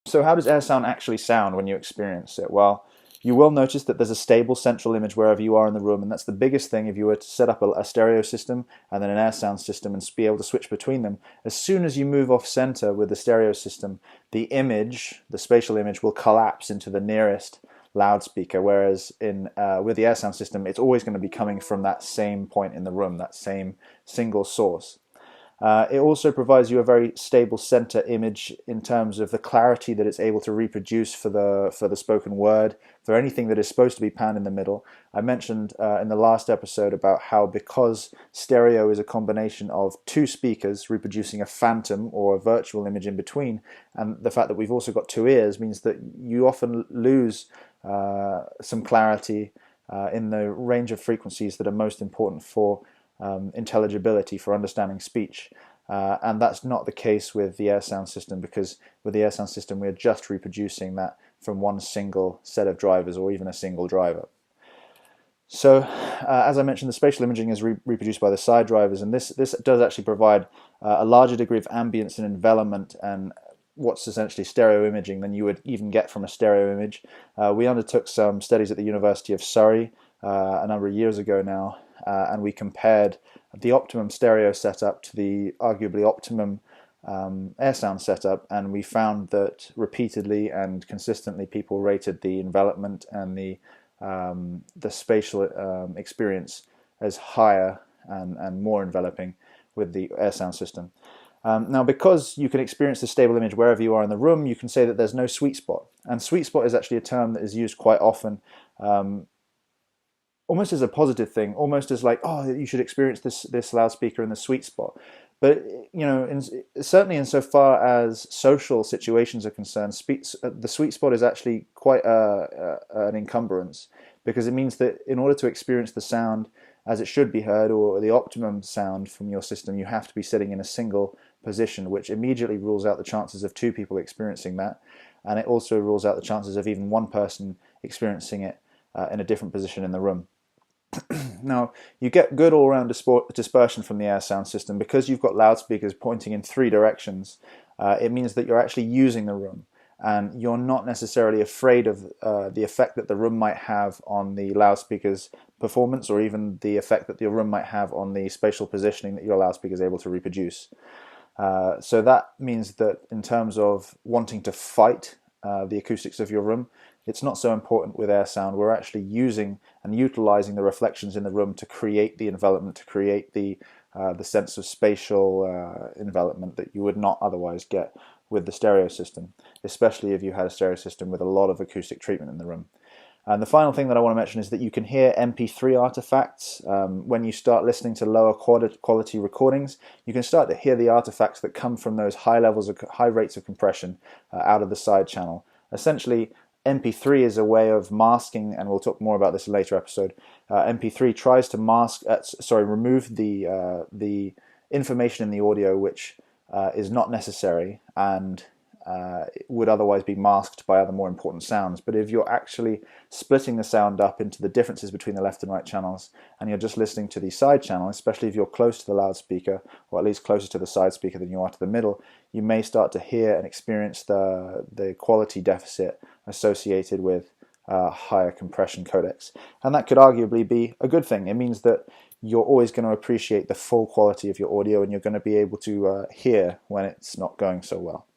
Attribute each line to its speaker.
Speaker 1: So how does air sound actually sound when you experience it? Well, you will notice that there's a stable central image wherever you are in the room, and that's the biggest thing if you were to set up a stereo system and then an air sound system and be able to switch between them. As soon as you move off center with the stereo system, the image, the spatial image, will collapse into the nearest loudspeaker, whereas with the air sound system, it's always going to be coming from that same point in the room, that same single source. It also provides you a very stable center image in terms of the clarity that it's able to reproduce for the spoken word, for anything that is supposed to be panned in the middle. I mentioned in the last episode about how, because stereo is a combination of two speakers reproducing a phantom or a virtual image in between, and the fact that we've also got two ears means that you often lose some clarity in the range of frequencies that are most important for intelligibility, for understanding speech. And that's not the case with the air sound system, because with the air sound system we're just reproducing that from one single set of drivers, or even a single driver. So as I mentioned, the spatial imaging is reproduced by the side drivers, and this does actually provide a larger degree of ambience and envelopment and what's essentially stereo imaging than you would even get from a stereo image. We undertook some studies at the University of Surrey a number of years ago now, and we compared the optimum stereo setup to the arguably optimum air sound setup, and we found that repeatedly and consistently people rated the envelopment and the spatial experience as higher and more enveloping with the air sound system. Now, because you can experience the stable image wherever you are in the room, you can say that there's no sweet spot. And sweet spot is actually a term that is used quite often, almost as a positive thing, almost as like, oh, you should experience this loudspeaker in the sweet spot. But certainly insofar as social situations are concerned, the sweet spot is actually quite an encumbrance, because it means that in order to experience the sound as it should be heard, or the optimum sound from your system, you have to be sitting in a single position, which immediately rules out the chances of two people experiencing that, and it also rules out the chances of even one person experiencing it in a different position in the room. Now, you get good all-round dispersion from the air sound system because you've got loudspeakers pointing in three directions. It means that you're actually using the room, and you're not necessarily afraid of the effect that the room might have on the loudspeaker's performance, or even the effect that your room might have on the spatial positioning that your loudspeaker is able to reproduce. So that means that in terms of wanting to fight the acoustics of your room, it's not so important with air sound. We're actually using and utilizing the reflections in the room to create the envelopment, to create the sense of spatial envelopment that you would not otherwise get with the stereo system, especially if you had a stereo system with a lot of acoustic treatment in the room. And the final thing that I want to mention is that you can hear MP3 artifacts. When you start listening to lower quality recordings, you can start to hear the artifacts that come from those high rates of compression out of the side channel. Essentially, MP3 is a way of masking, and we'll talk more about this in a later episode. MP3 tries to remove the information in the audio which is not necessary and would otherwise be masked by other more important sounds. But if you're actually splitting the sound up into the differences between the left and right channels, and you're just listening to the side channel, especially if you're close to the loudspeaker, or at least closer to the side speaker than you are to the middle, you may start to hear and experience the quality deficit associated with higher compression codecs. And that could arguably be a good thing. It means that you're always going to appreciate the full quality of your audio, and you're going to be able to hear when it's not going so well.